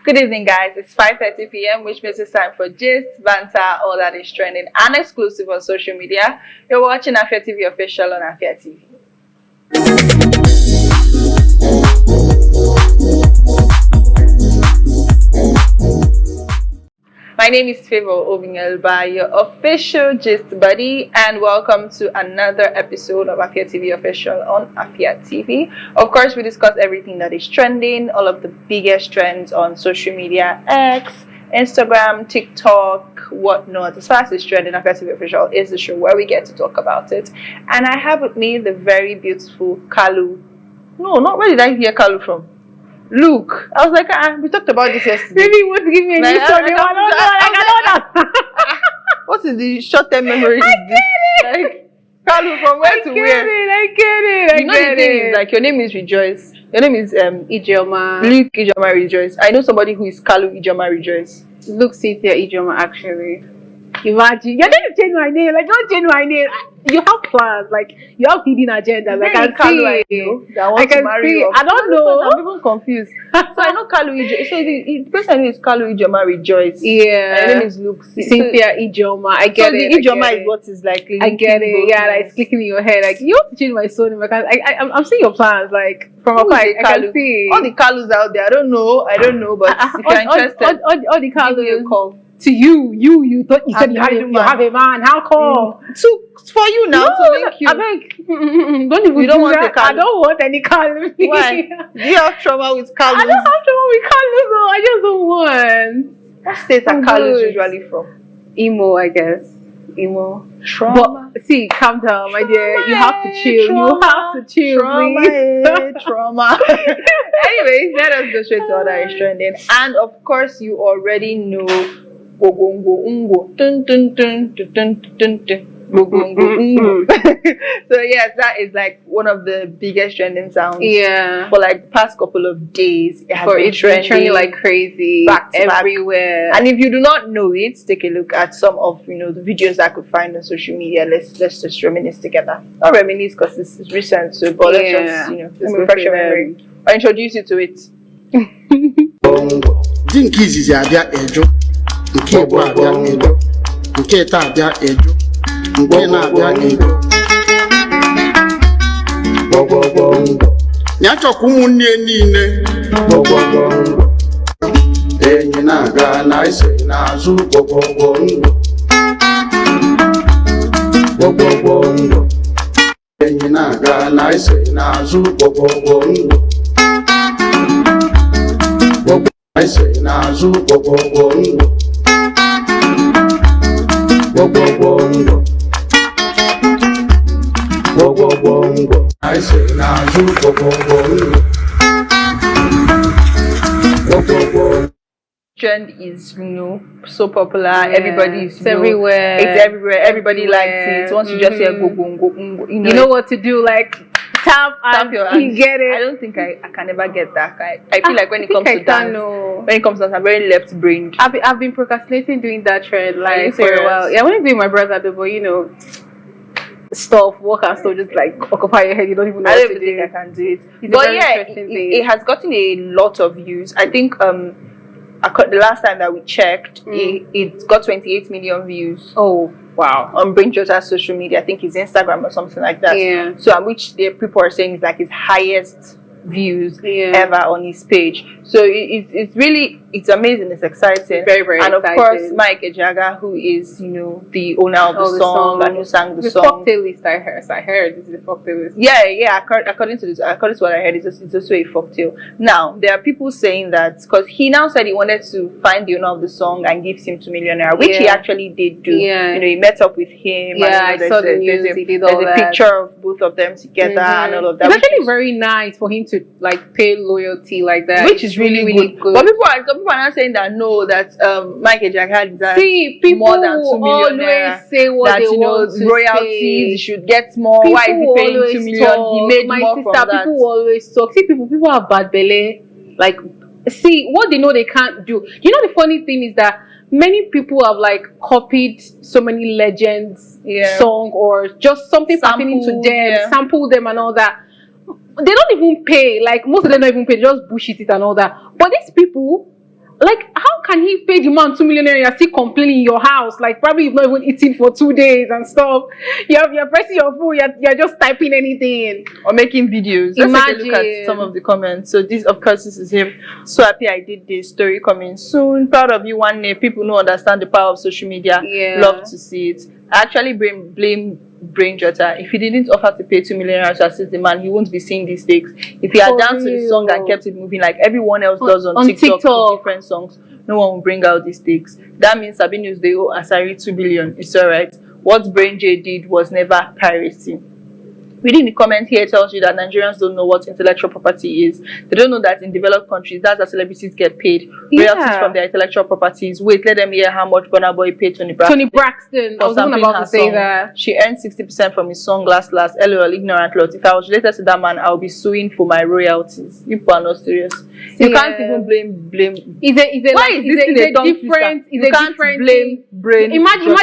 Good evening, guys. It's 5:30 p.m., which means it's time for gist, banter, all that is trending and exclusive on social media. You're watching Afia TV official on Afia TV. My name is Favor Ovingelba, your official gist buddy, and welcome to another episode of Afia TV official on Afia TV. Of course, we discuss everything that is trending, all of the biggest trends on social media, X, Instagram, TikTok, whatnot. As far as it's trending, Afia TV official is the show where we get to talk about it. And I have with me the very beautiful Kalu. No, not where did I hear Kalu from? Luke. I was like, we talked about this yesterday. Maybe you want to give me a new story. I don't know. What is the short-term memory? Like, Kalu, from where to where? I get it. You know the thing is, like, your name is Rejoice. Your name is Ijoma. Luke Ijoma Rejoice. I know somebody who is Kalu Ijoma Rejoice. Luke Cynthia Ijoma, actually. Imagine. You're going to change my name. Like, don't change my name. You have plans. Like, you have hidden agendas. Like, I can see. I can see. I don't know. I'm even confused. So I know Kalu Ijoma. So the person name is Kalu Ijoma Rejoice. Yeah. My name is Luke Cynthia Ijoma. I get it. So the Ijoma is what is like. I get it. Yeah, like it's clicking in your head. Like, you have to change my surname. Because I'm seeing your plans. Like, from afar, I can see. All the Kalus out there. I don't know. But if you're interested, all the Kalus. Give me a call. To you thought you said you have a man. How come? For you now to make you. I beg. Don't even. You don't want that. I don't want any Kalu. Why? Do you have trauma with Kalus? I don't have trauma with Kalu, so I just don't want. What state are Kalus usually from? Emo, I guess. Emo. Trauma. But see, calm down, my dear. You have to chill. You have to chill, please. Trauma. Anyways, let us go straight to all that is trending. And of course, you already know. Dun, dun, dun, dun, dun, dun, dun. So yes, that is like one of the biggest trending sounds. Yeah. For like the past couple of days, it has been trending like crazy back to everywhere. Back. And if you do not know it, take a look at some of the videos I could find on social media. Let's just reminisce together. Not reminisce because this is recent, so but let's just let's refresh your memory. I introduce you to it. Nke bụ abịa edo, nke taa abịa edo, nke na-abịa edo. Ya chọkwa ụmụnne niile. Enyi na-aga na ise n'azụ gbọgbọgbọ ndụ. Enyi na-aga na ise n'azụ gbọgbọgbọ ndụ. I say n'azụ gbọgbọgbọ ndụ. I say n'azụ gbọgbọgbọ ndụ. Trend is so popular. Yeah, everybody is everywhere. It's everywhere. Everybody likes it. Once you just hear go, you know what to do. Like tap your hand. You get it. I don't think I can ever get that. I feel like when it comes to dance, I'm very left brained. I've been procrastinating doing that trend like for a while. Yeah, I want to do my brother, but stuff, work and stuff, just like occupy your head. You don't even know what to do. I think I can do it. But yeah, it has gotten a lot of views. I think the last time that we checked, it got 28 million views. Oh wow! On Brainjota's social media, I think it's Instagram or something like that. Yeah. So which the people are saying is like his highest views ever on his page. So it's amazing. It's exciting. Very, very and exciting. Of course, Mike Ejaga, who is the owner of the song and who sang the song. The folktale I heard this is a folktale. Yeah. According to what I heard, it's also a folktale. Now there are people saying that because he now said he wanted to find the owner of the song and give him 2 million naira, which he actually did do. Yeah. He met up with him. Yeah, I saw the news. He did all that. There's a picture of both of them together and all of that. It's actually very nice for him to like pay loyalty like that, which is really good. But some people are not saying that Mike Ejaga deserves more than 2 million naira. Say what they want to royalties should get more. People why is he paying 2 million? He made more from that. People always talk. See, people have bad belly. Like, see what they know they can't do. You know, the funny thing is that many people have like copied so many legends song or just something happening to them, sample them and all that. They don't even pay. Like most of them don't even pay. They just bullshit it and all that. But these people, Like, how can he pay the man 2 million and you're still complaining in your house? Like, probably you've not even eaten for 2 days and stuff. You're pressing your phone, you're just typing anything. Or making videos. Let's take a look at some of the comments. So this, of course, this is him. So happy I did this. Story coming soon. Proud of you one day. People don't understand the power of social media. Yeah. Love to see it. I actually blame Brain Jotter. If he didn't offer to pay 2 million to assist the man, he won't be seeing these takes. If he had danced to the song and kept it moving like everyone else does on TikTok with different songs, no one will bring out these takes. That means Sabinus they owe Asari 2 billion. It's alright. What Brain J did was never piracy. Reading the comment here tells you that Nigerians don't know what intellectual property is. They don't know that in developed countries, that's how celebrities get paid. Royalties from their intellectual properties. Wait, let them hear how much Burna Boy paid Tony Braxton. Tony Braxton. I was even about to say that. She earned 60% from his song Last. LOL, ignorant lot. If I was related to that man, I'll be suing for my royalties. You people are not serious. You can't even blame. You can't blame Brain. Imagine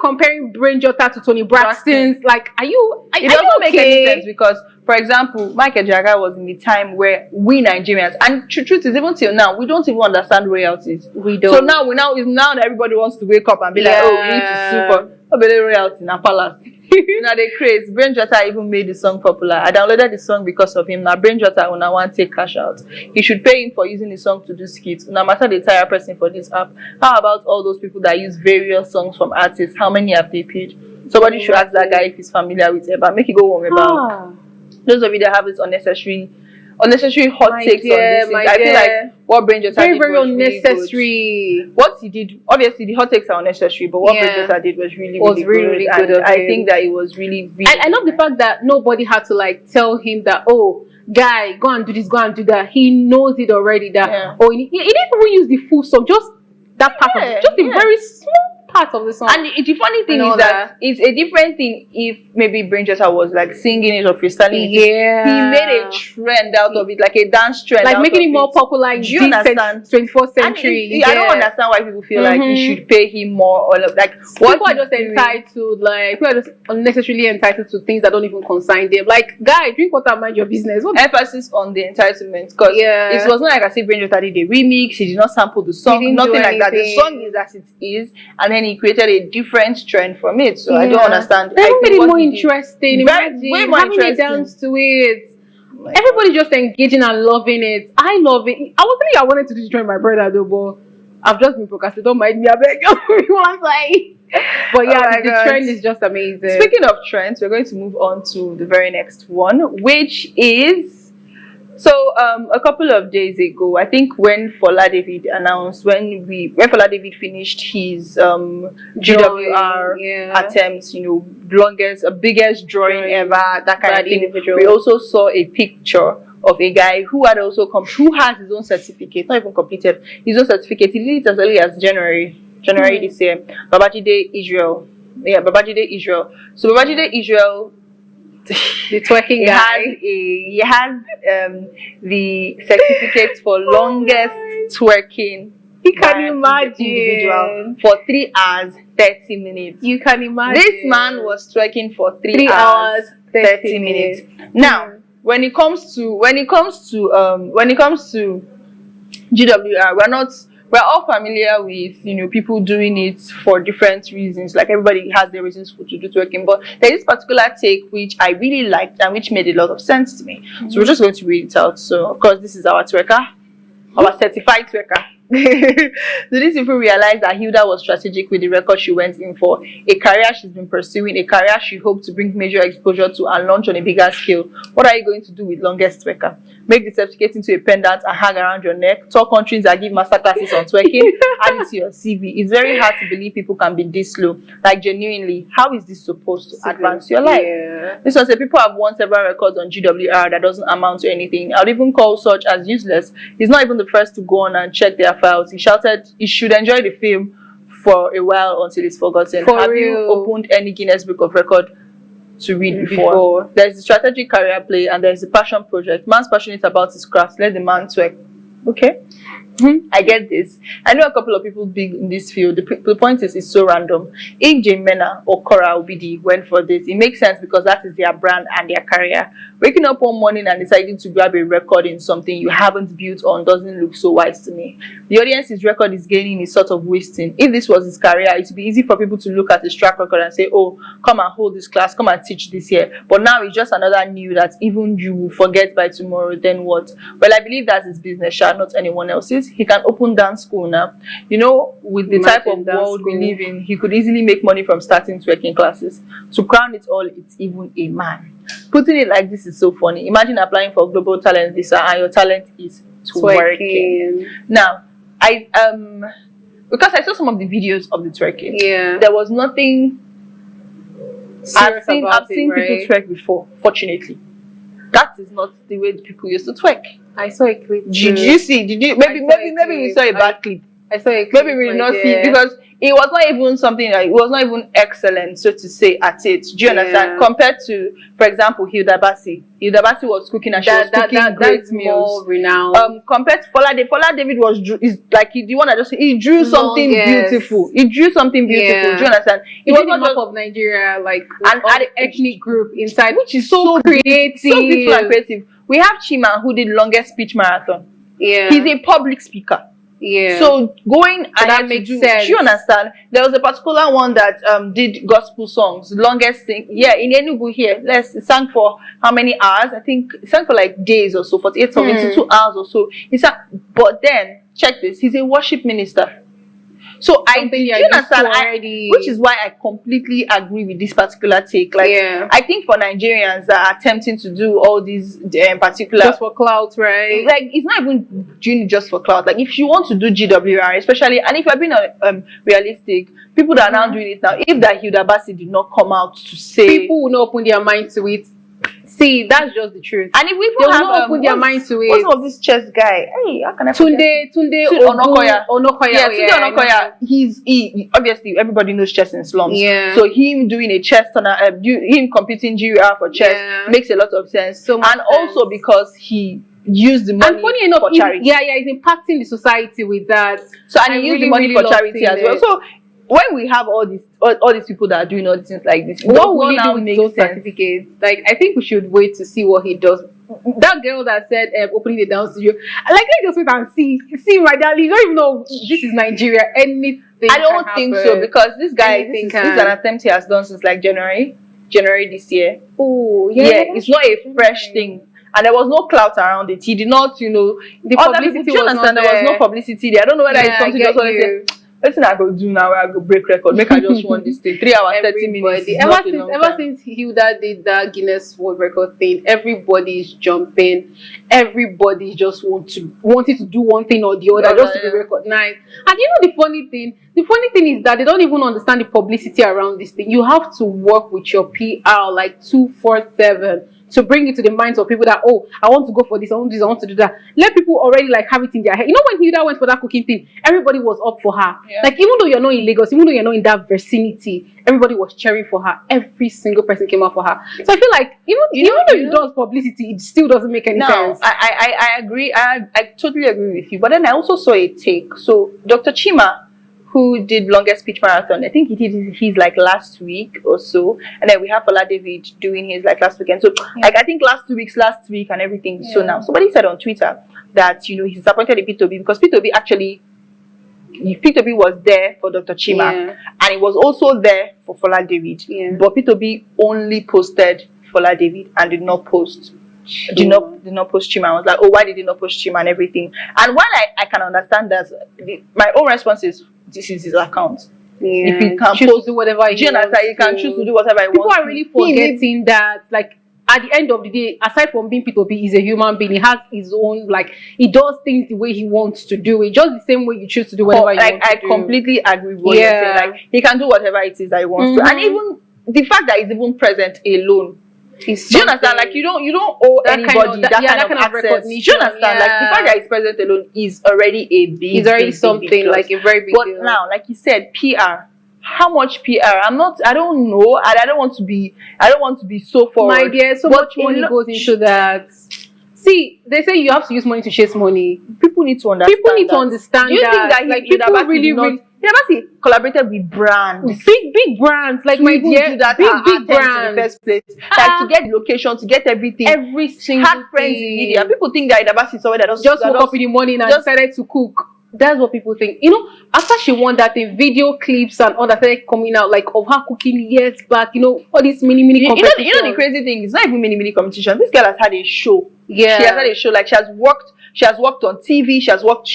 comparing Brain Jotter to Tony Braxton's. Like, are you? It doesn't make any sense because, for example, Michael Jagger was in the time where we Nigerians, and truth is, even till now, we don't even understand royalties. We don't. So now it's that everybody wants to wake up and be like, oh, we need to sue for royalty in a palace. Now they crazy. Brain Jotter even made the song popular. I downloaded the song because of him. Now Brain Jotter when I want to take cash out. He should pay him for using the song to do skits. No matter the entire person for this app. How about all those people that use various songs from artists? How many have they paid? Somebody should ask that guy if he's familiar with it, but make it go home about. Those of you that have this unnecessary hot takes on this, I feel like what Brain Jotter did was unnecessary. Really good. What he did, obviously the hot takes are unnecessary, but what Brain Jotter did was really good. And I think that it was really I love the fact that nobody had to like tell him that, oh, guy, go and do this, go and do that. He knows it already. That he didn't even use the full song, just that part of it, just a very small part of the song. And the funny thing is that it's a different thing if maybe Brain Jotter was like singing it or freestyling it. Yeah. He made a trend out of it, like a dance trend. Like making it more popular in this 24th century. I don't understand why people feel like you should pay him more or like what people are just entitled, like people are just unnecessarily entitled to things that don't even concern them. Like, guy, drink water, mind your business. Emphasis on the entitlement, because it was not like I said Brain Jotter did a remix, he did not sample the song, nothing like that. The song is as it is, and then he created a different trend from it. So I don't understand. They made it more interesting. Way more having a dance to it. Everybody just engaging and loving it. I love it. I was thinking I wanted to join my brother though, but I've just been procrastinating. Don't mind me, I beg you. But yeah, the trend is just amazing. Speaking of trends, we're going to move on to the very next one, which is a couple of days ago, I think when Fola David announced, when Fola David finished his GWR attempts, biggest drawing ever, that kind of thing. We also saw a picture of a guy who had also who has his own certificate, not even completed his own certificate. He did it as early as January this year. Babajide Israel. Yeah, Babajide Israel. So Babajide Israel, the twerking guy. He has the certificate for longest twerking. You can imagine for 3 hours 30 minutes. You can imagine this man was twerking for 3 hours 30 minutes. Now, when it comes to GWR, we're all familiar with people doing it for different reasons. Like everybody has their reasons to do twerking, but there's this particular take which I really liked and which made a lot of sense to me. So we're just going to read it out. So of course this is our twerker, our certified twerker. So these people realized that Hilda was strategic with the record she went in for, a career she's been pursuing, a career she hoped to bring major exposure to and launch on a bigger scale. What are you going to do with longest twerker? Make the certificate into a pendant and hang around your neck. Tour countries that give masterclasses on twerking. Add it to your CV. It's very hard to believe people can be this slow. Like genuinely, how is this supposed to advance your life? This one said people have won several records on GWR that doesn't amount to anything. I would even call such as useless. He's not even the first to go on and check their files. He shouted he should enjoy the film for a while until it's forgotten. Have you opened any Guinness Book of Record to read before? There's the strategic career play and there's the passion project. Man's passionate about his craft. Let the man twerk. Okay. I get this. I know a couple of people big in this field. The point is, it's so random. If Jemena or Cora Obidi went for this, it makes sense because that is their brand and their career. Waking up one morning and deciding to grab a record in something you haven't built on doesn't look so wise to me. The audience's record is gaining is sort of wasting. If this was his career, it would be easy for people to look at his track record and say, oh, come and hold this class, come and teach this year. But now it's just another new that even you will forget by tomorrow. Then what? Well, I believe that's his business, not anyone else's. He can open dance school now. You know, with the type of world we live in, he could easily make money from starting twerking classes. To crown it all, it's even a man. Putting it like this is so funny. Imagine applying for global talent visa and your talent is twerking. Now, because I saw some of the videos of the twerking, there was nothing. I've seen people twerk before. Fortunately, that is not the way people used to twerk. I saw a clip. Did you see? Maybe you saw a bad clip. I saw a clip. Maybe we did not see it because it was not even something like, it was not even excellent, so to say, at it. Do you understand? Compared to, for example, Hilda Basi. Hilda Basi was cooking and she was cooking great meals. Compared to Fola David is like the one that he drew something beautiful. He drew something beautiful. Do you understand? It was not map of Nigeria, like and the ethnic group inside, which is so creative. So beautiful and creative. We have Chima who did longest speech marathon. He's a public speaker. So going and that makes sense. Do you understand? There was a particular one that did gospel songs, longest thing. In Enugu here. It sang for how many hours? I think it sang for like days or so, 48 72 hours or so. But then check this, he's a worship minister. So do you understand? Which is why I completely agree with this particular take. Like, I think for Nigerians that are attempting to do all these particular just for clout, right? Like, it's not even doing it just for clout. Like, if you want to do GWR, especially, and if you're being realistic, people that are now doing it now, if that Hilda Basi did not come out to say, people will not open their mind to it. See, that's just the truth. And if we have open their mind to it. What's of this chess guy? Hey, how can I Tunde Onokoya. Yeah, Tunde Onokoya. He obviously everybody knows chess in slums. So him doing a chess tournament, him competing GUR for chess makes a lot of sense. Also because he used the money for charity. He's impacting the society with that. So and he used the money for charity as well. So when we have all these people that are doing all these things like this, what will he do with those certificates? Like, I think we should wait to see what he does. That girl that said opening the dance studio, like, let's just wait and see, my darling. You don't even know this is Nigeria. Anything I don't think so, because this guy, this is an attempt he has done since like January this year. Oh, it's not a fresh thing. And there was no clout around it. He did not, the publicity was not there. There was no publicity there. I don't know whether it's something just want to say, listen, I go do now, I go break record. Make I just want this thing. 3 hours, 30 minutes. Ever since Hilda did that Guinness World Record thing, everybody's jumping. Everybody just wanted to do one thing or the other just to be recognized. And the funny thing is that they don't even understand the publicity around this thing. You have to work with your PR like 247. To bring it to the minds of people that, oh, I want to go for this, I want to do this, I want to do that. Let people already like have it in their head. You know, when Hilda went for that cooking thing, everybody was up for her. Like, even though you're not in Lagos, even though you're not in that vicinity, everybody was cheering for her. Every single person came out for her. So I feel like even though it does publicity, it still doesn't make any sense. I agree. I totally agree with you. But then I also saw a take. So Dr. Chima, who did longest speech marathon, I think he did his like last week or so, and then we have Fola David doing his like last weekend. So like I think last week and everything. So now somebody said on Twitter that he's disappointed in P2B because P2B was there for Dr. Chima and it was also there for Fola David. But P2B only posted Fola David and did not post Chima. I was like, oh, why did he not post Chima and everything? And while I can understand that, my own response is, this is his account. If he can choose to do whatever he wants, he can choose to do whatever he wants. People are really forgetting that, like, at the end of the day, aside from being P2B, he's a human being. He has his own, like, he does things the way he wants to do it, just the same way you choose to do whatever you want to do. I completely agree with what you're saying. Like, he can do whatever it is that he wants to. And even the fact that he's even present alone, do you understand? Like, you don't owe anybody that kind of access. Do you understand? Like, the fact that he's present alone is already a big, it's already something, like a very big deal. But now, like you said, PR. How much PR? I don't know. I don't want to be so forward. My dear, so much money goes into that. See, they say you have to use money to chase money. People need to understand. People need to understand. Do you think that like people really, he collaborated with brands, big brands, like my dear, do that big brands in the first place, like to get location, to get everything, every single had friends in media. People think that Idabasi is somewhere that just woke up in the morning and decided to cook. That's what people think. You know, after she won that thing, video clips and all that started coming out, like of her cooking years back. You know, all these mini competitions. You know the crazy thing is not even mini competition. This girl has had a show. Yeah, she has had a show. Like she has worked on TV. She has worked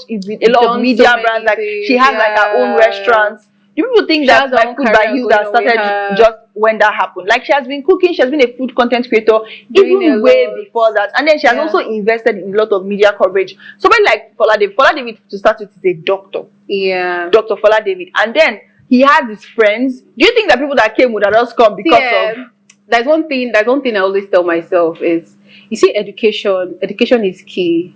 with a lot of media brands. Like she has like her own restaurants. Do people think that my food by you that started just when that happened? Like she has been cooking, she has been a food content creator even way before that, and then she has also invested in a lot of media coverage. Somebody like Fola David to start with is a doctor. Yeah, Dr. Fola David, and then he has his friends. Do you think that people that came would have just come because of? There's one thing I always tell myself is, you see, education is key.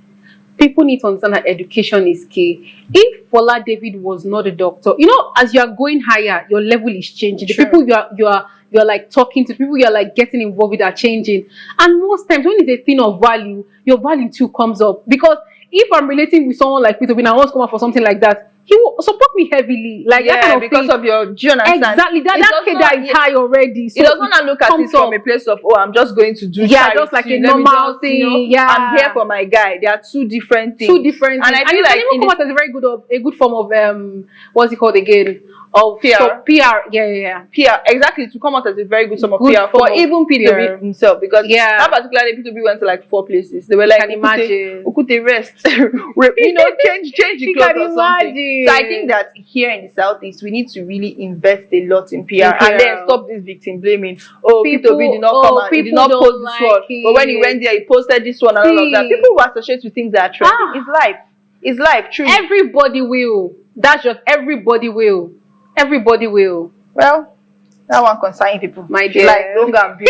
People need to understand that education is key. If Fola David was not a doctor, you know, as you are going higher, your level is changing. The people you're like talking to, people you're like getting involved with are changing. And most times when it's a thing of value, your value too comes up. Because if I'm relating with someone like Peter, when I want to come out for something like that, he will support me heavily. Like that kind of because thing. Of your, do you understand? Exactly. That kid is high already. So it does not look at it from a place of, oh, I'm just going to do charity, just like a normal thing. You know, I'm here for my guy. There are two different things. And I feel like it come out as a good form of what's it called again? Of PR. So PR. Yeah. PR, exactly, to come out as a very good form of PR for even P2B himself, because that particular day P2B went to like 4 places. They were like, can imagine. Ukute rest. You know, change the clothes or something. So I think that here in the Southeast we need to really invest a lot in PR and then stop this victim blaming. Oh, P2B did not come and he did not post this one. But when he went there, he posted this one and all of that. People will associate with things that are trending. It's life, truly. Everybody will. That's just everybody will. Everybody will. Well, that one concerning people. My dear. Like, don't go and be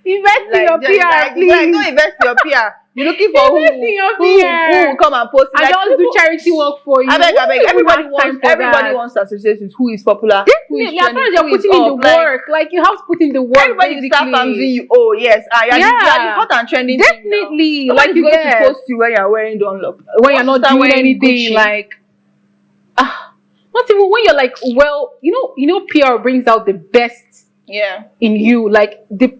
invest in your PR, please. Like, don't invest in your PR. You're looking for who will come and post it. I just do charity work for you. I beg. Everybody wants to associate with who is popular. Definitely. As far as you're putting in the work, like you have to put in the work. Everybody will start fancying you. Oh yes, you're the hot and trending. Definitely. Like you going to post you when you're wearing Dunlop. When you're not doing anything, like not even when you're like, well, you know, PR brings out the best in you. Like the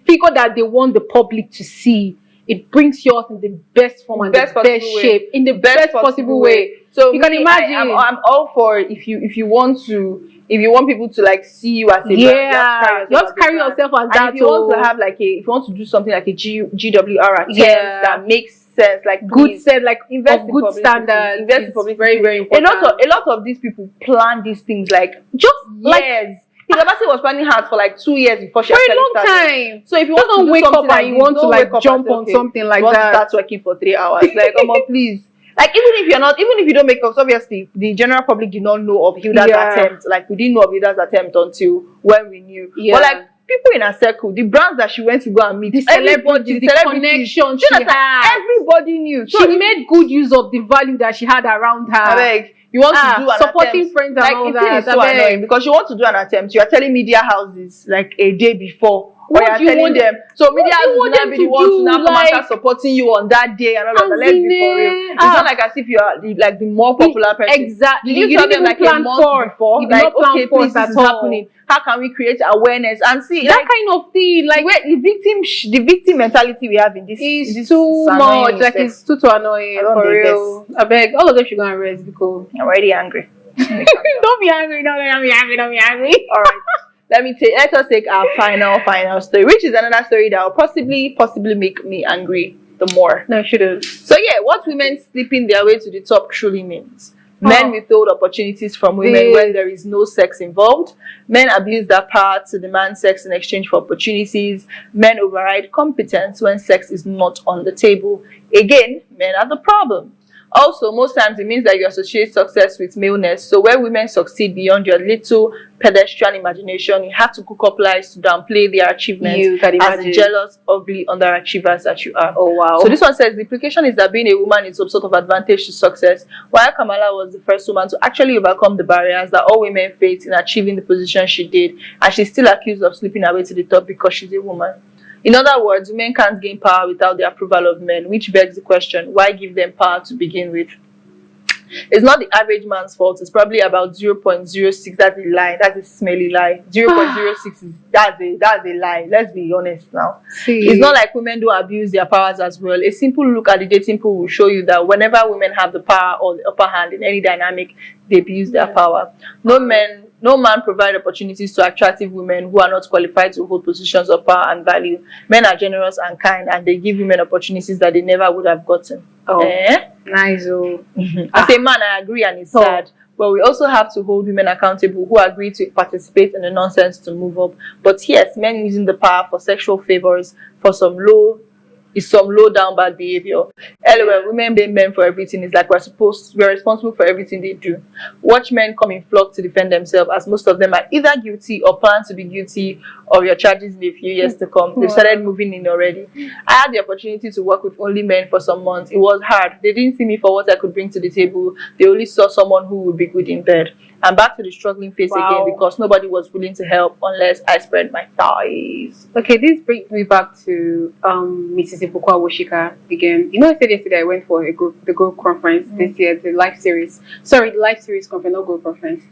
figure that they want the public to see. It brings you out in the best form and the best shape, in the best possible way. So you can imagine. I'm all for if you want people to like see you as a you have to carry yourself as that. If you want to have like if you want to do something like a GWR attempt that makes sense, like good sense, like invest in good standards. Invest in publicity. Very, very important. A lot of these people plan these things like just years. Idabasi was planning hers for like 2 years before she for a long started. time. So if you want to wake up like and you want to like jump on something like that, start working for 3 hours. Like, come on, please. Like even if you don't make up, obviously the general public did not know of Hilda's attempt. Like we didn't know of Hilda's attempt until when we knew. But like people in her circle, the brands that she went to go and meet, the celebrities, the connections she had, everybody knew. So she made good use of the value that she had around her. Like, you want to do an supporting attempt. friends and like, all that. It's so annoying because you want to do an attempt. You are telling media houses like a day before. What do you want them? So media houses will not be the ones to now come and start supporting you on that day and all that. Let's be for real. It's not like as if you are like the more popular person. Exactly. Did you tell them like a month before? Like, okay, please, this is happening. How can we create awareness and see that kind of thing? Like where the victim mentality we have in this is too much. Like it's too annoying for real. I beg all of them should go and rest because I'm already angry. Don't be angry. Don't be angry. All right. Let us take our final story, which is another story that will possibly make me angry the more. No, it shouldn't. So what women sleeping their way to the top truly means. Men withhold opportunities from women when there is no sex involved. Men abuse their power to demand sex in exchange for opportunities. Men override competence when sex is not on the table. Again, men are the problem. Also, most times it means that you associate success with maleness. So when women succeed beyond your little pedestrian imagination, you have to cook up lies to downplay their achievements as the jealous, ugly underachievers that you are. Oh, wow. So this one says the implication is that being a woman is some sort of advantage to success. While Kamala was the first woman to actually overcome the barriers that all women face in achieving the position she did, and she's still accused of sleeping her way to the top because she's a woman. In other words, women can't gain power without the approval of men, which begs the question, why give them power to begin with? It's not the average man's fault. It's probably about 0.06. That's a lie. That's a smelly lie. 0.06 is that's a lie. Let's be honest now. See. It's not like women do abuse their powers as well. A simple look at the dating pool will show you that whenever women have the power or the upper hand in any dynamic, they abuse their power. No man provide opportunities to attractive women who are not qualified to hold positions of power and value. Men are generous and kind, and they give women opportunities that they never would have gotten. Oh, nice. Oh. As a man, I agree, and it's sad. But we also have to hold women accountable who agree to participate in the nonsense to move up. But yes, men using the power for sexual favors for some low down bad behavior. Anyway, women blame men for everything. It's like we're responsible for everything they do. Watch men come in flock to defend themselves, as most of them are either guilty or plan to be guilty of your charges in a few years to come. They've started moving in already. I had the opportunity to work with only men for some months. It was hard. They didn't see me for what I could bring to the table. They only saw someone who would be good in bed. I'm back to the struggling phase again because nobody was willing to help unless I spread my thighs. Okay, this brings me back to Mrs. Ibukwa Woshika again. You know, I said yesterday I went for the group conference this year, the live series. Sorry, the live series conference, not group conference.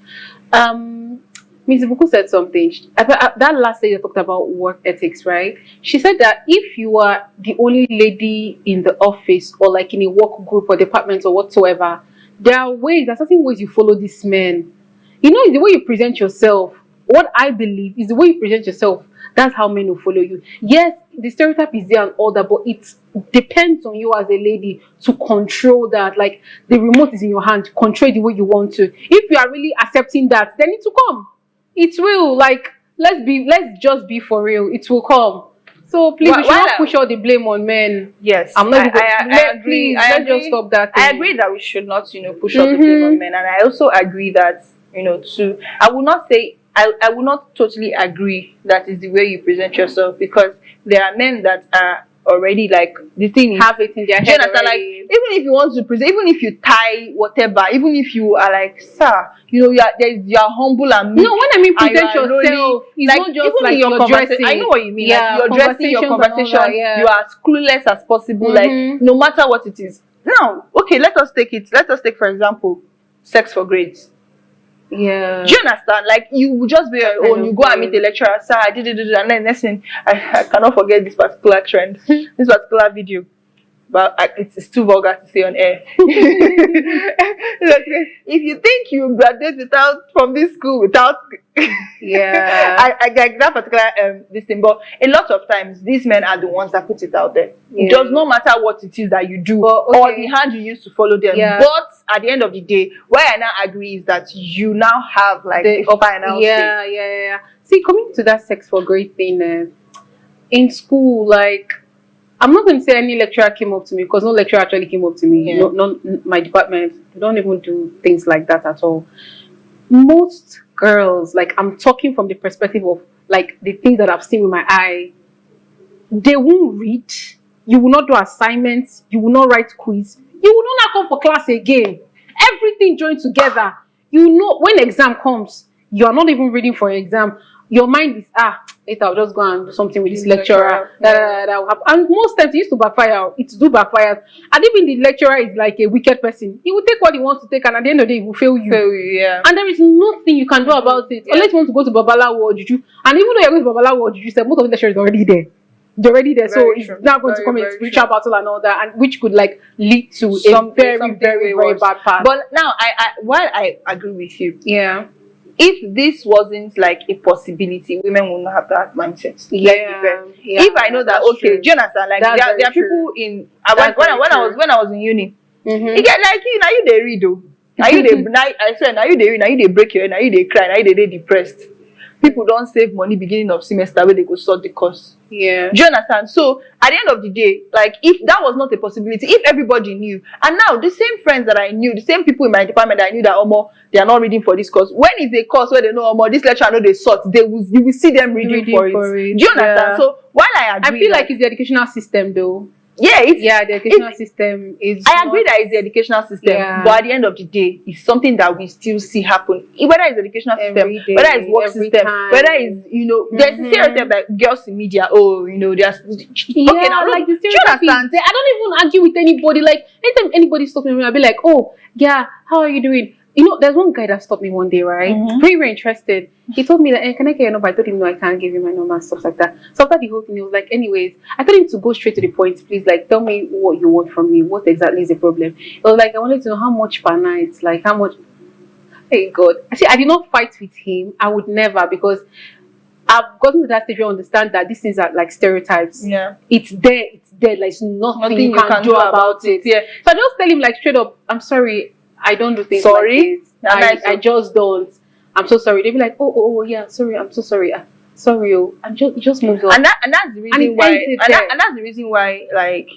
Mrs. Ibuku said something. That last day they talked about work ethics, right? She said that if you are the only lady in the office or like in a work group or department or whatsoever, there are certain ways you follow these men. You know, it's the way you present yourself. What I believe is the way you present yourself. That's how men will follow you. Yes, the stereotype is there and all that, but it depends on you as a lady to control that. Like, the remote is in your hand. Control it the way you want to. If you are really accepting that, then it will come. It will. Like, let's just be for real. It will come. So please, we should not push all the blame on men. Yes, I'm not. I agree. Let's just stop that thing. I agree that we should not, push all the blame on men, and I also agree that, I will not say. I will not totally agree that is the way you present yourself, because there are men that are already like the thing is, have it in their head already. Like, even if you want to present, even if you tie whatever, even if you are like, sir, you are humble and meek. No, when I mean present yourself, it's like, not just like your dressing. I know what you mean. Yeah, like your dressing, your conversation, you are as clueless as possible. Like, no matter what it is. Now, okay, let us take for example, sex for grades. Yeah. Do you understand? Like, you will just be your own. You go and meet the lecturer, sir, I did it, and then next thing, I cannot forget this particular trend, this particular video. But it's too vulgar to say on air. If you think you graduate from this school without, yeah, I get that particular this thing. But a lot of times, these men are the ones that put it out there. Yeah. It does not matter what it is that you do or the hand you use to follow them. Yeah. But at the end of the day, what I now agree is that you now have like the final say. Yeah. See, coming to that sex for grade thing, in school, like, I'm not going to say any lecturer came up to me, because no lecturer actually came up to me. Yeah. No, my department, they don't even do things like that at all. Most girls, like, I'm talking from the perspective of like the things that I've seen with my eye, they won't read. You will not do assignments. You will not write quiz. You will not come for class again. Everything joined together. You know, when exam comes, you are not even reading for an exam. Your mind is, later I'll just go and do something with this lecturer. And most times it used to backfire. It do backfire. And even the lecturer is like a wicked person. He will take what he wants to take, and at the end of the day, he will fail you. Yeah. And there is nothing you can do about it. Unless you want to go to Babalawo or Juju. And even though you're going to Babalawo or Juju, most of the lecturers are already there. They're already there. So it's not going to come in spiritual battle and all that, and which could like lead to a very, very, very bad path. But now, while I agree with you, yeah, if this wasn't like a possibility, women would not have that mindset. Yeah. If I know that, okay, true. Do you understand? Like, there are people in when I was in uni, you get like, now you they read though. Now you they I swear, now you they read, now you they break your head, now you they cry, now you they depressed. People don't save money beginning of semester where they go sort the course. Yeah. Do you understand? So at the end of the day, like, if that was not a possibility, if everybody knew, and now the same friends that I knew, the same people in my department that I knew that they are not reading for this course. When is a course where they know this lecturer know they sort, you will see them reading for it. Do you understand? Yeah. So while I agree, I feel like it's the educational system though. Yeah, the educational system is. I agree that it's the educational system, but at the end of the day, it's something that we still see happen. Whether it's the educational system, Day, whether it's work system, time. whether it's there's a stereotype that girls in media, they're okay now. Like the do you stereotype understand? I don't even argue with anybody. Like anytime anybody stops me, I'll be like, oh yeah, how are you doing? There's one guy that stopped me one day, right? Very, very interested. He told me that, can I get your number? I told him, no, I can't give you my number and stuff like that. So after the whole thing, he was like, anyways, I told him to go straight to the point. Please, like, tell me what you want from me. What exactly is the problem? He was like, I wanted to know how much per night, like how much. Hey, God. See, I did not fight with him. I would never, because I've gotten to that stage where I understand that these things are like stereotypes. Yeah. It's there. Like, there's nothing you can do about it. Yeah. So I just tell him, like, straight up, I'm sorry. I don't do things like this. I just don't. I'm so sorry. They'll be like, oh, yeah, sorry, I'm so sorry. Sorry, and just move on. And that's the reason why. And that's the reason why, like,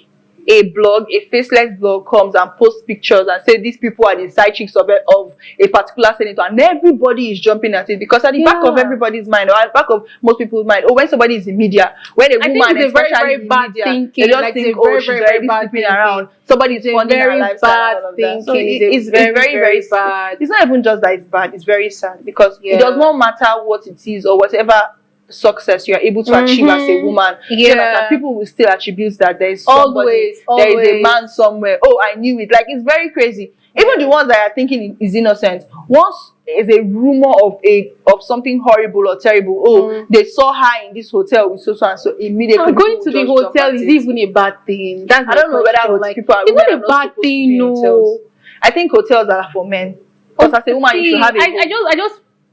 a faceless blog comes and posts pictures and say these people are the side chicks of a particular senator, and everybody is jumping at it, because at the back of everybody's mind, or at the back of most people's mind, when somebody is in media, when a woman is especially in media, they just think, she's already sleeping around, somebody is funding her lifestyle and all of that. So it's very, very bad. It's not even just that it's bad, it's very sad, because it does not matter what it is or whatever success you are able to achieve as a woman, that people will still attribute that there is somebody, there is a man somewhere. I knew it. Like, it's very crazy. Even the ones that are thinking is innocent, once is a rumor of something horrible or terrible, they saw her in this hotel with so and so, immediately going to the hotel is even a bad thing. That's I don't know whether people are it's not a bad thing. No, I think hotels are for men, because as a woman you should have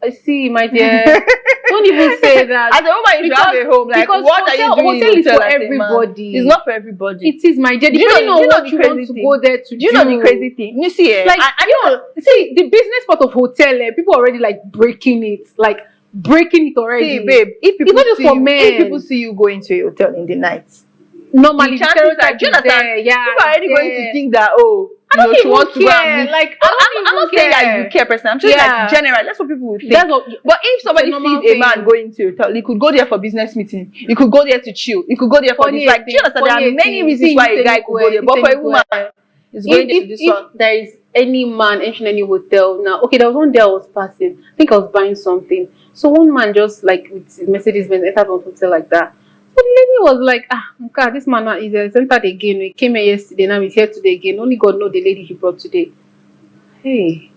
I see, my dear. Don't even say that. As a woman, you should have a home. Like, what are you doing? Hotel is for everybody. It's not for everybody. It is, my dear. Depending on what you want to go there to do. You know the crazy thing? You see, like, see, the business part of hotel, people are already like breaking it already. See, babe, if people see you going to a hotel in the night, normally the stereotype, people are already going to think that, she wants to go and meet. Like, I'm not saying that you care, person. I'm just like general. That's what people would think. But if somebody sees a man going to a hotel, he could go there for business meeting. He could go there to chill. He could go there for this. Like, do you understand? There are many reasons why a guy could go there. But for a woman, it's going to this one. If there is any man entering any hotel now, okay, there was one day I was passing. I think I was buying something. So one man just like with his Mercedes-Benz entered one hotel like that. So the lady was like, God, this man is entered again. We came here yesterday, now he's here today again. Only God knows the lady he brought today. Hey.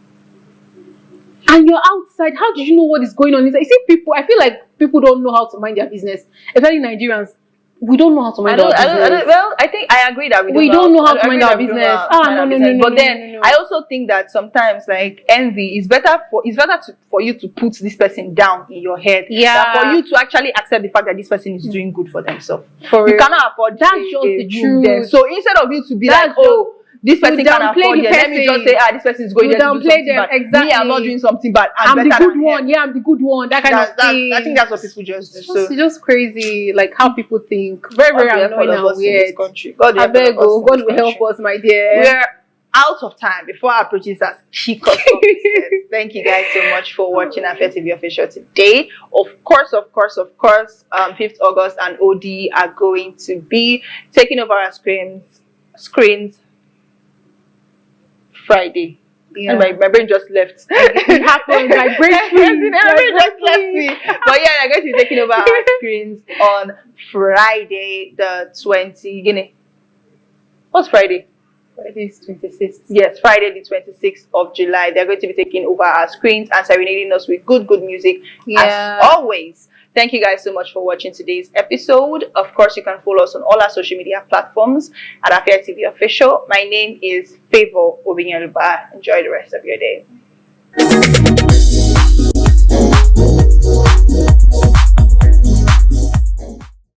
And you're outside. How did you know what is going on? You see, I feel like people don't know how to mind their business. Especially Nigerians. We don't know how to mind our business. Well, I think I agree that we don't know how to mind our business. No. But then I also think that sometimes, like, envy is better for you to put this person down in your head. Yeah. Than for you to actually accept the fact that this person is doing good for themselves. You cannot afford that's just the truth. So instead of you to be like, this person can afford it, let me just say, this person is going there to do something bad. Exactly. Me, I'm not doing something bad. I'm the good one. Yeah, I'm the good one. That kind of thing. I think that's what people just do. It's just crazy, like how people think. Very, very annoying and weird. God will help us, my dear. We're out of time before our producers kick us off. Thank you guys so much for watching Afia TV official today. Of course, 5th August and OD are going to be taking over our screens Friday. Yeah. And my brain just left. It happened. My brain just left me. But yeah, I'm going to be taking over our screens on Friday the 20th. What's Friday? Friday is 26th. Yes, Friday the 26th of July. They're going to be taking over our screens and serenading us with good music as always. Thank you guys so much for watching today's episode. Of course, you can follow us on all our social media platforms at Afia TV Official. My name is Favor Obinyaluba. Enjoy the rest of your day.